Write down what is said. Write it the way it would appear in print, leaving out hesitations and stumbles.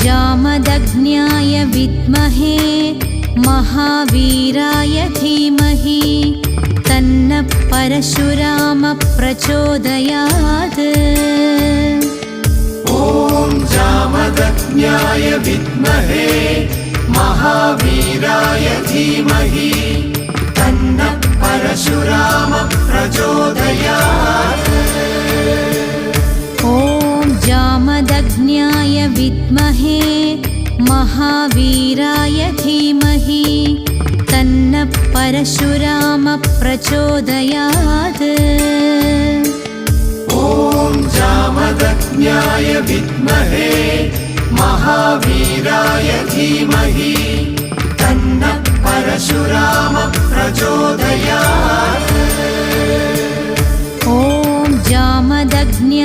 जामदग्न्याय विद्महे महावीराय धीमहि तन्नः परशुरामः प्रचोदयात्। ॐ जामदग्न्याय विद्महे महावीराय धीमहि तन्नः परशुरामः प्रचोदयात्। ॐ जामदग्न्याय विद्महे महावीराय धीमहि तन्नः परशुरामः प्रचोदयात्। ॐ जामदग्न्याय विद्महे महावीराय धीमहि तन्नः परशुरामः प्रचोदयात्। ॐ जामदग्न्याय